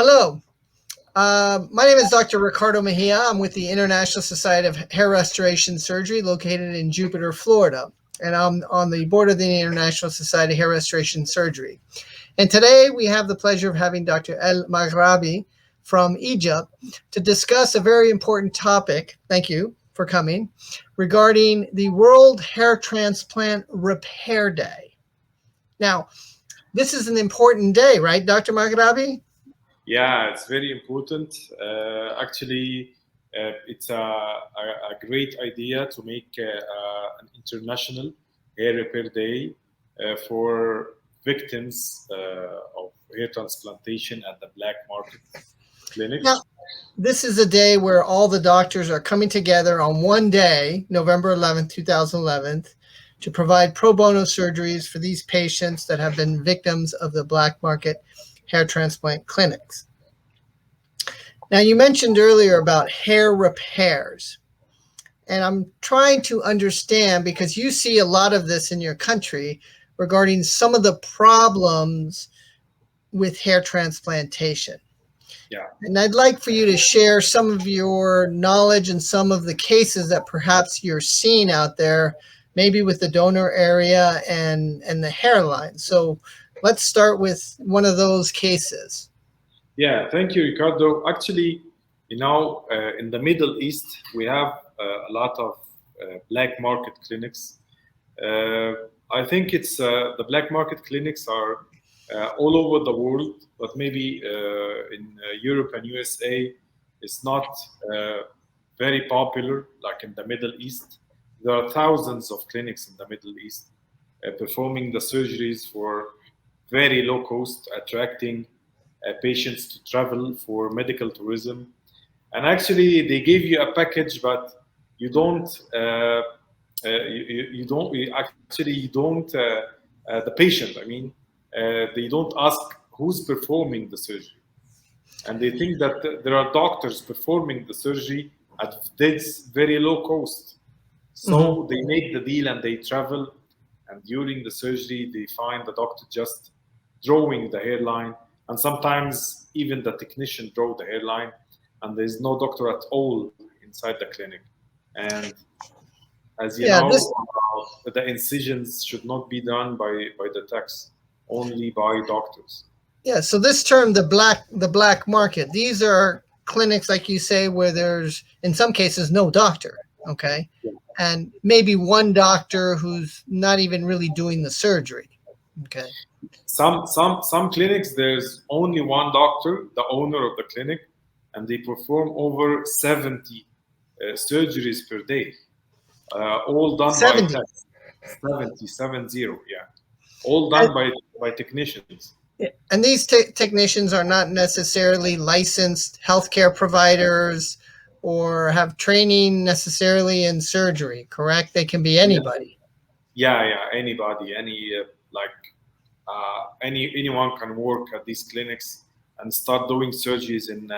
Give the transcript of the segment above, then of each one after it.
Hello, my name is Dr. Ricardo Mejia. I'm with the International Society of Hair Restoration Surgery located in Jupiter, Florida. And I'm on the board of the International Society of Hair Restoration Surgery. And today we have the pleasure of having Dr. El-Maghraby from Egypt to discuss a very important topic. Thank you for coming, regarding the World Hair Transplant Repair Day. Now, this is an important day, right, Dr. Maghraby? Yeah, it's very important. Actually, it's a great idea to make an international hair repair day for victims of hair transplantation at the black market clinics. Now, this is a day where all the doctors are coming together on one day, November 11th, 2011, to provide pro bono surgeries for these patients that have been victims of the black market hair transplant clinics. Now, you mentioned earlier about hair repairs, and I'm trying to understand, because you see a lot of this in your country regarding some of the problems with hair transplantation. Yeah. And I'd like for you to share some of your knowledge and some of the cases that perhaps you're seeing out there, maybe with the donor area and the hairline. So let's start with one of those cases. Yeah, thank you, Ricardo. Actually, in the Middle East, we have a lot of black market clinics. I think it's the black market clinics are all over the world, but maybe in Europe and USA, it's not very popular like in the Middle East. There are thousands of clinics in the Middle East performing the surgeries for very low cost, attracting patients to travel for medical tourism. And actually, they give you a package, but you don't. You don't the patient. I mean, they don't ask who's performing the surgery, and they think that there are doctors performing the surgery at this very low cost. So they make the deal and they travel, and during the surgery, they find the doctor just drawing the hairline, and sometimes even the technician draw the hairline, and there's no doctor at all inside the clinic. And as you know, the incisions should not be done by the techs, only by doctors. Yeah, so this term, the black market, these are clinics, like you say, where there's, in some cases, no doctor, okay? Yeah. And maybe one doctor who's not even really doing the surgery, okay? Some clinics, there's only one doctor, the owner of the clinic, and they perform over 70 surgeries per day, all done 70. by techs. 70, yeah. All done by technicians. And these technicians are not necessarily licensed healthcare providers or have training necessarily in surgery, correct? They can be anybody. Yeah, anybody, anyone can work at these clinics and start doing surgeries in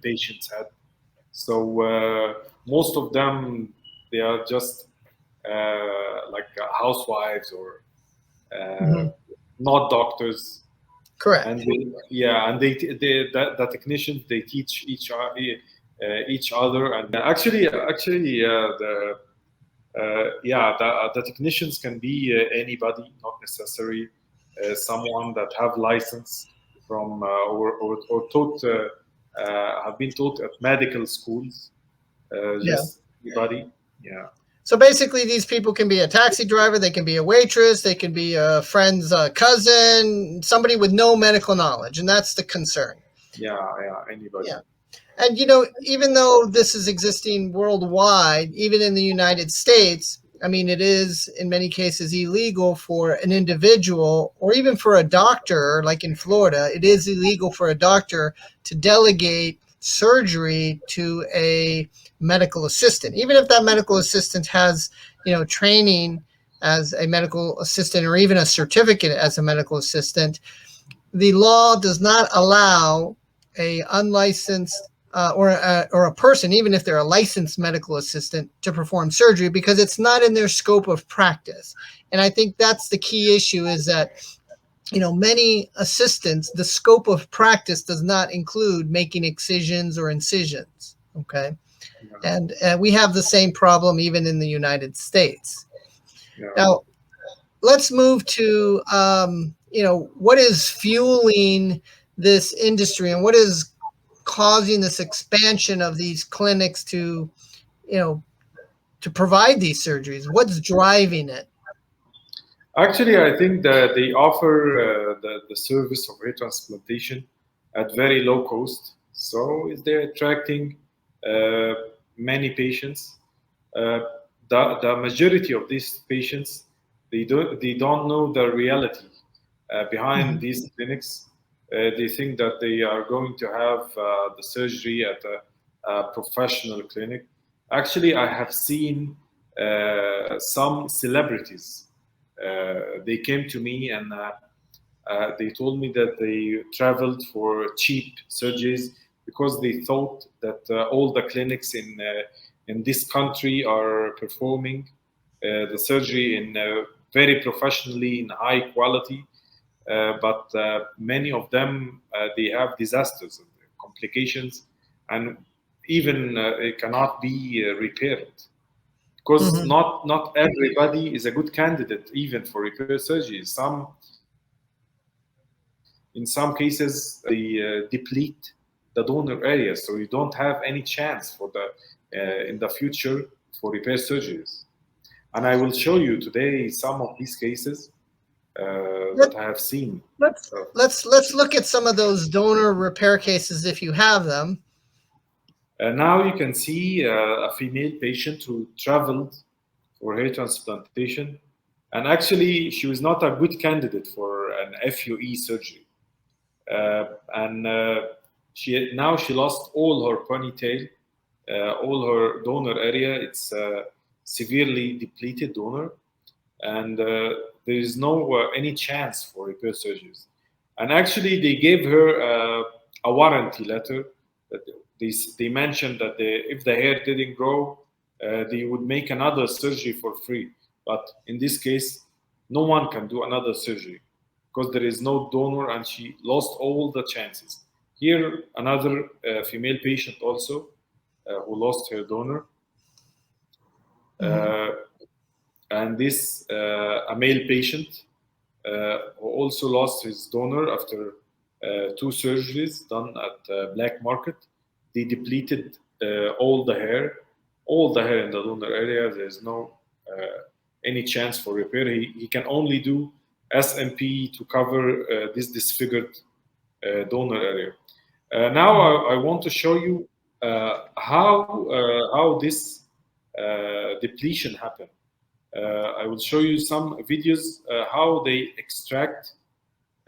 patients' head. So most of them, they are just housewives or not doctors. Correct. And the technicians, they teach each other, and actually the technicians can be anybody, not necessarily someone that have license from or taught have been taught at medical schools. Just anybody. Yeah. So basically, these people can be a taxi driver, they can be a waitress, they can be a friend's cousin, somebody with no medical knowledge, and that's the concern. Yeah, anybody. Yeah. And, even though this is existing worldwide, even in the United States, I mean, it is in many cases illegal for an individual or even for a doctor, like in Florida, it is illegal for a doctor to delegate surgery to a medical assistant, even if that medical assistant has, training as a medical assistant or even a certificate as a medical assistant. The law does not allow a unlicensed or a person, even if they're a licensed medical assistant, to perform surgery because it's not in their scope of practice. And I think that's the key issue, is that many assistants, the scope of practice does not include making excisions or incisions. Okay. Yeah. And we have the same problem even in the United States. Yeah. Now, let's move to, what is fueling this industry and what is causing this expansion of these clinics to, to provide these surgeries? What's driving it? Actually, I think that they offer the service of hair transplantation at very low cost. So they're attracting uh, many patients. Uh, the majority of these patients, they don't know the reality behind Mhm. these clinics. They think that they are going to have the surgery at a professional clinic. Actually, I have seen some celebrities. They came to me and they told me that they traveled for cheap surgeries because they thought that all the clinics in this country are performing the surgery in very professionally in high quality, but many of them they have disasters and complications, and even it cannot be repaired because Mhm. not everybody is a good candidate even for repair surgery. In some cases they deplete the donor area, so you don't have any chance for the in the future for repair surgeries. And I will show you today some of these cases Let, that I have seen. let's Uh, let's look at some of those donor repair cases if you have them. Now you can see a female patient who traveled for hair transplantation, and actually she was not a good candidate for an FUE surgery. And she lost all her ponytail, all her donor area. It's severely depleted donor, and there is no any chance for repair surgeries. And actually, they gave her a warranty letter that they mentioned that if the hair didn't grow, they would make another surgery for free. But in this case, no one can do another surgery because there is no donor, and she lost all the chances. Here, another female patient also who lost her donor. Mhm. Uh, and this a male patient who also lost his donor after two surgeries done at black market. They depleted all the hair in the donor area. There's no any chance for repair. He can only do SMP to cover this disfigured donor area. Now I want to show you how this depletion happened. I will show you some videos how they extract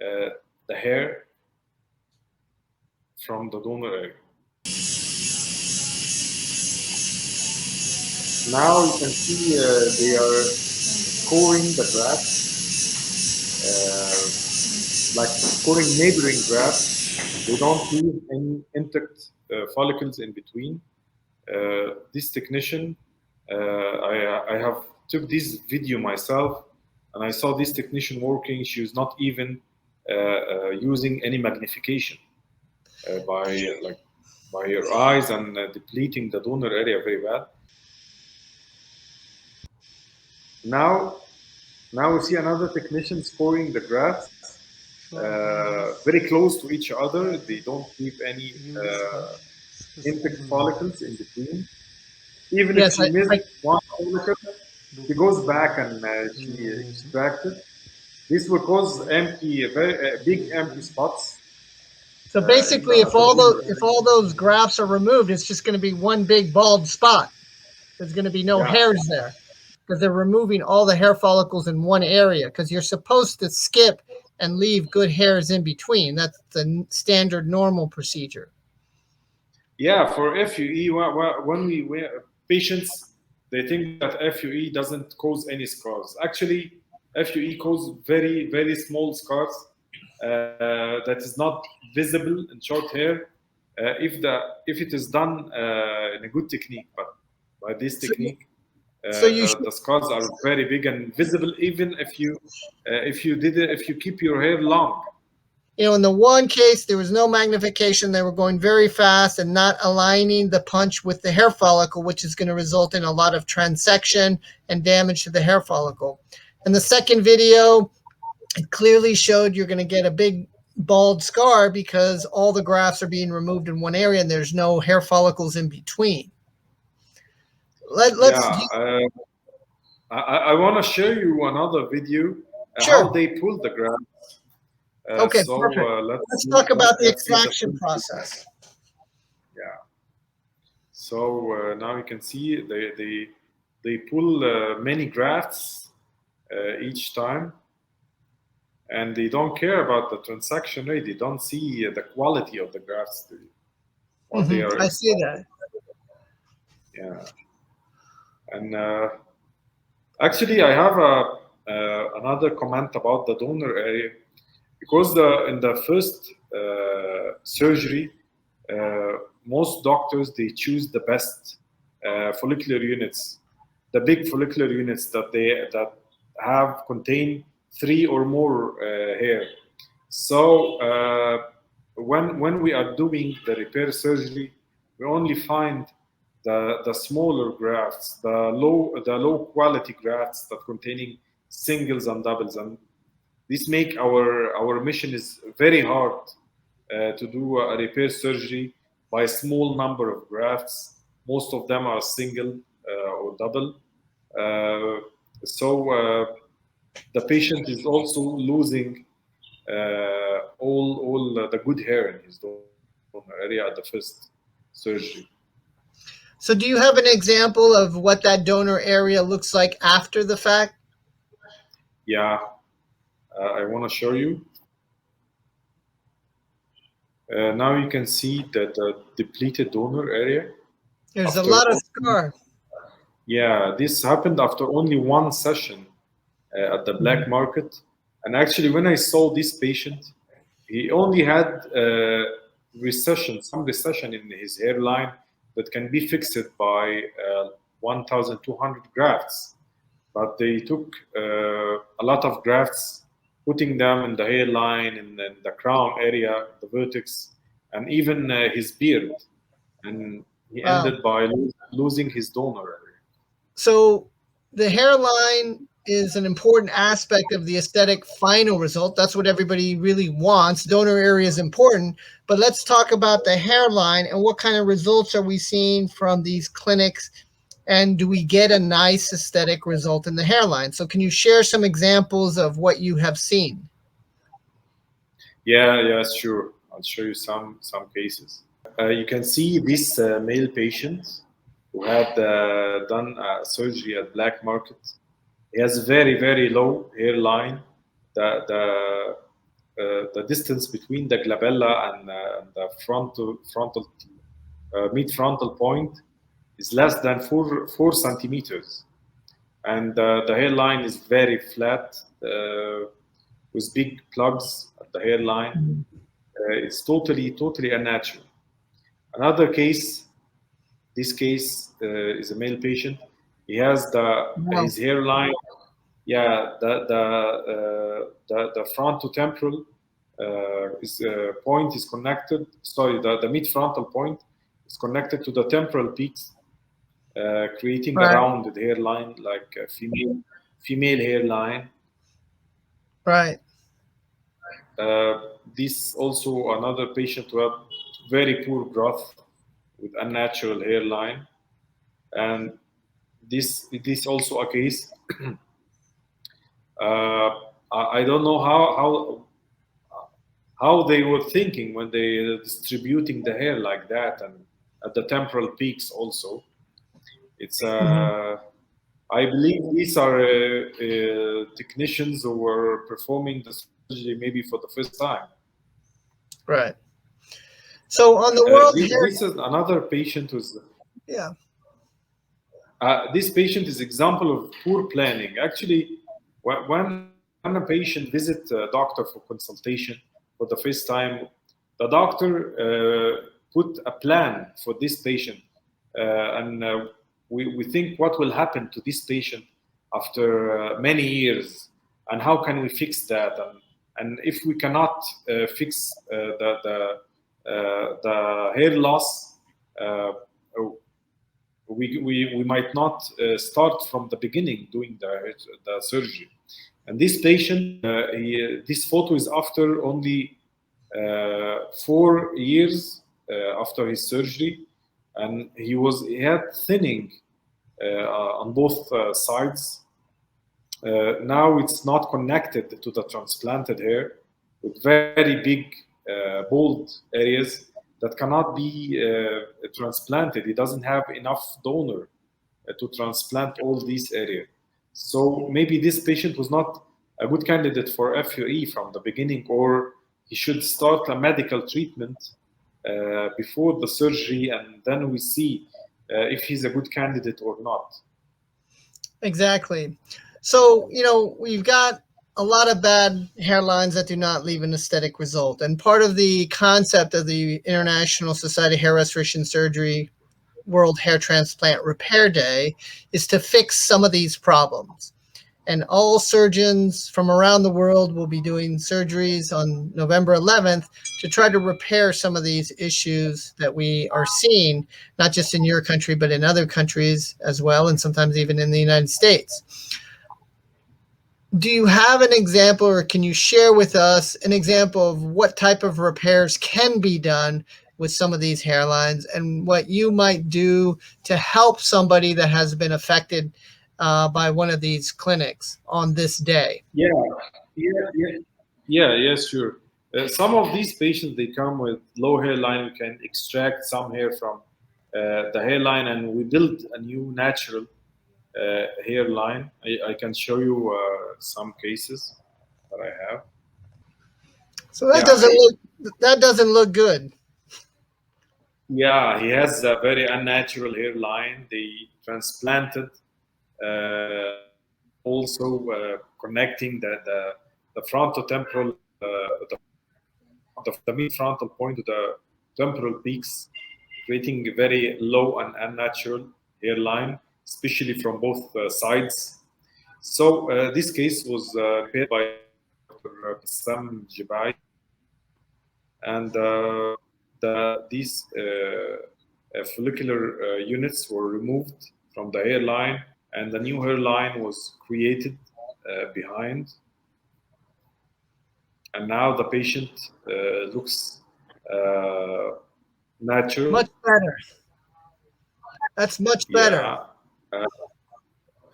uh, the hair from the donor area. Now you can see they are scoring the grafts, uh, like scoring neighboring grafts. They don't leave any intact follicles in between. This technician, I have took this video myself, and I saw this technician working. She was not even using any magnification by by her eyes and depleting the donor area very bad. Now, now we see another technician scoring the grafts very close to each other. They don't leave any intact follicles in between. Even if Yes, she missed I one follicle, she goes back and she extracted. This will cause big empty spots so basically, in the donor. if all those grafts are removed, it's just going to be one big bald spot. There's going to be no Yeah, hairs there because they're removing all the hair follicles in one area because you're supposed to skip and leave good hairs in between. That's the standard normal procedure. yeah. For FUE, when patients, they think that FUE doesn't cause any scars. Actually, FUE causes very small scars that is not visible in short hair if it is done in a good technique. But by this So, technique, So The scars are very big and visible, even if you keep your hair long. in the one case, there was no magnification. They were going very fast and not aligning the punch with the hair follicle, which is going to result in a lot of transection and damage to the hair follicle. And the second video, it clearly showed you're going to get a big bald scar because all the grafts are being removed in one area and there's no hair follicles in between. I want to show you another video Sure. how they pull the graft. Okay, perfect. Let's talk about the extraction process. Yeah. So now you can see they pull many grafts each time, and they don't care about the transaction rate. They don't see the quality of the grafts. What they are. I see that. Yeah. And actually, I have another comment about the donor area, because in the first surgery, most doctors, they choose the best follicular units, the big follicular units that have contain 3 or more hair. So when we are doing the repair surgery, we only find the smaller grafts, the low quality grafts that containing singles and doubles, and this make our mission is very hard to do a repair surgery by a small number of grafts. Most of them are single or double. So the patient is also losing all the good hair in his donor area at the first surgery. So do you have an example of what that donor area looks like after the fact? Yeah, I want to show you. Now you can see that the depleted donor area. There's a lot of scar. Yeah, this happened after only one session at the black market. And actually, when I saw this patient, he only had some recession in his hairline that can be fixed by 1,200 grafts. But they took a lot of grafts, putting them in the hairline and then the crown area, the vertex, and even his beard. And he ended by losing his donor area. So the hairline is an important aspect of the aesthetic final result. That's what everybody really wants. Donor area is important, but let's talk about the hairline and what kind of results are we seeing from these clinics, and do we get a nice aesthetic result in the hairline? So can you share some examples of what you have seen? Yeah, sure. I'll show you some cases. You can see this male patient who had done surgery at black market. He has very, very low hairline. The distance between the glabella and the frontal mid-frontal point is less than 4 centimeters, and the hairline is very flat with big plugs at the hairline. It's totally unnatural. Another case. This case is a male patient. He has his hairline. Yeah, the frontotemporal point is connected. Sorry, the mid-frontal point is connected to the temporal peaks, creating a rounded hairline like a female hairline. Right. This also another patient who had very poor growth with unnatural hairline, and this also a case. I don't know how they were thinking when they distributing the hair like that, and at the temporal peaks also. It's I believe these are technicians who were performing the surgery maybe for the first time. Right. So on the world this is another patient who's this patient is example of poor planning. Actually, when a patient visits a doctor for consultation for the first time, the doctor put a plan for this patient, and we think what will happen to this patient after many years, and how can we fix that? And if we cannot fix the hair loss, uh, we might not start from the beginning doing the surgery. And this patient, this photo is after only 4 years after his surgery, and he had thinning on both sides. Now it's not connected to the transplanted hair, with very big bald areas that cannot be transplanted. It doesn't have enough donor to transplant all these areas. So maybe this patient was not a good candidate for FUE from the beginning, or he should start a medical treatment before the surgery, and then we see if he's a good candidate or not. Exactly. So, we've got a lot of bad hairlines that do not leave an aesthetic result. And part of the concept of the International Society of Hair Restoration and Surgery World Hair Transplant Repair Day is to fix some of these problems. And all surgeons from around the world will be doing surgeries on November 11th to try to repair some of these issues that we are seeing, not just in your country, but in other countries as well, and sometimes even in the United States. Do you have an example, or can you share with us an example of what type of repairs can be done with some of these hairlines, and what you might do to help somebody that has been affected by one of these clinics on this day? Yes, sure. Some of these patients, they come with low hairline. We can extract some hair from the hairline, and we build a new natural hairline. I can show you some cases that I have. So that doesn't look good. Yeah, he has a very unnatural hairline. They transplanted, also connecting the frontotemporal, the mid-frontal point to the temporal peaks, creating a very low and unnatural hairline, especially from both sides. So this case was prepared by Dr. Bassam Jibai, and these follicular units were removed from the hairline, and the new hairline was created behind. And now the patient looks natural. Much better. That's much better.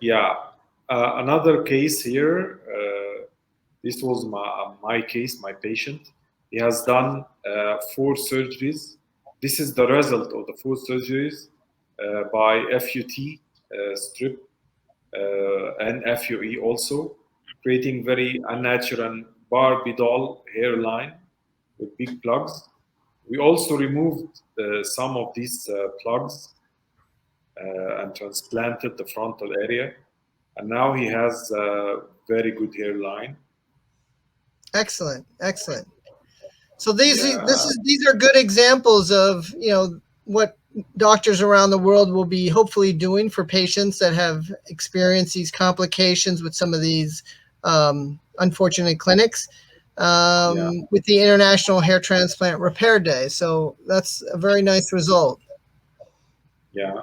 Yeah. Another case here. This was my case, my patient. He has done 4 surgeries. This is the result of the 4 surgeries by FUT strip and FUE also, creating very unnatural and Barbie doll hairline with big plugs. We also removed some of these plugs and transplanted the frontal area, and now he has a very good hairline. Excellent. So these are good examples of what doctors around the world will be hopefully doing for patients that have experienced these complications with some of these unfortunate clinics with the International Hair Transplant Repair Day. So that's a very nice result. Yeah.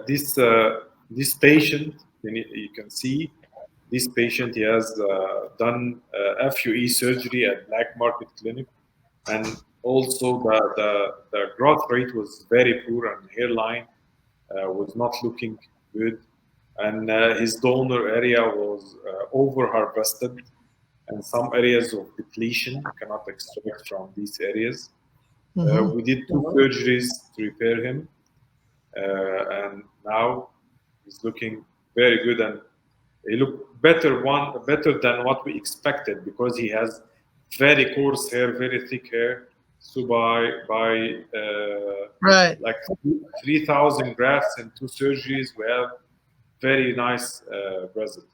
This patient, you can see, this patient, he has done FUE surgery at Black Market Clinic, and also the growth rate was very poor, and hairline was not looking good, and his donor area was over harvested, and some areas of depletion you cannot extract from these areas. We did 2 surgeries to repair him, and now he's looking very good, and he looked better than what we expected, because he has very coarse hair, very thick hair. So by like 3,000 grafts and 2 surgeries, we have very nice results.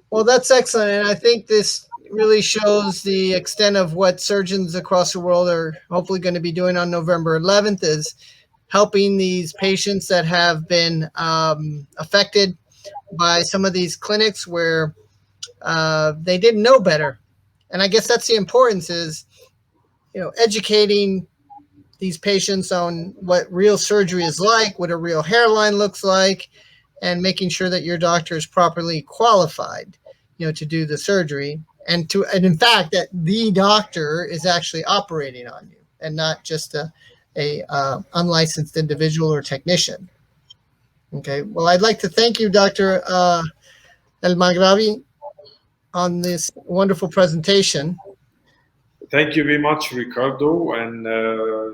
Well, that's excellent, and I think this really shows the extent of what surgeons across the world are hopefully going to be doing on November 11th is helping these patients that have been affected by some of these clinics where they didn't know better. And I guess that's the importance is, educating these patients on what real surgery is like, what a real hairline looks like, and making sure that your doctor is properly qualified, to do the surgery, and in fact that the doctor is actually operating on you and not just a unlicensed individual or technician. Okay. Well, I'd like to thank you, Dr. El-Maghraby, on this wonderful presentation. Thank you very much, Ricardo, and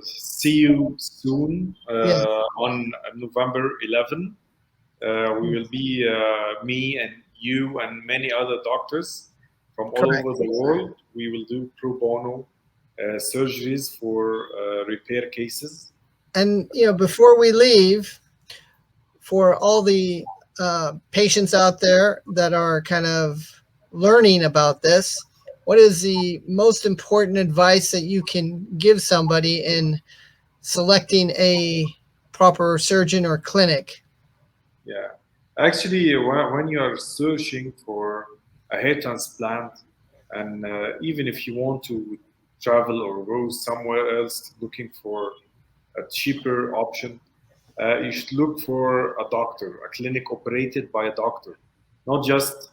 see you soon Yeah. on November 11. We will be me and you and many other doctors from all Correct. over the world. We will do pro bono surgeries for repair cases. And before we leave, for all the patients out there that are kind of learning about this, what is the most important advice that you can give somebody in selecting a proper surgeon or clinic? Yeah, actually, when you are searching for a hair transplant, and even if you want to travel or go somewhere else looking for a cheaper option, you should look for a doctor, a clinic operated by a doctor, not just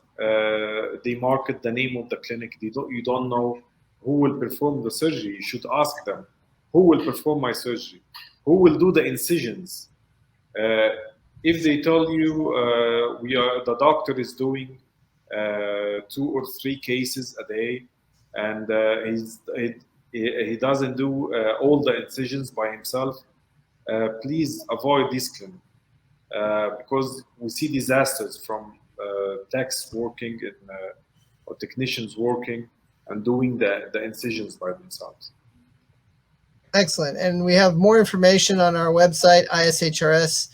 they market the name of the clinic. You don't know who will perform the surgery. You should ask them, who will perform my surgery? Who will do the incisions? Uh, if they tell you the doctor is doing 2 or 3 cases a day, and he doesn't do all the incisions by himself, please avoid this clinic because we see disasters from techs working or technicians working and doing the incisions by themselves. Excellent. And we have more information on our website, ishrs.org.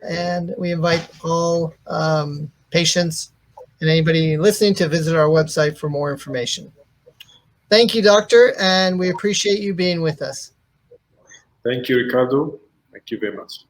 And we invite all patients and anybody listening to visit our website for more information. Thank you, Doctor, and we appreciate you being with us. Thank you, Ricardo. Thank you very much.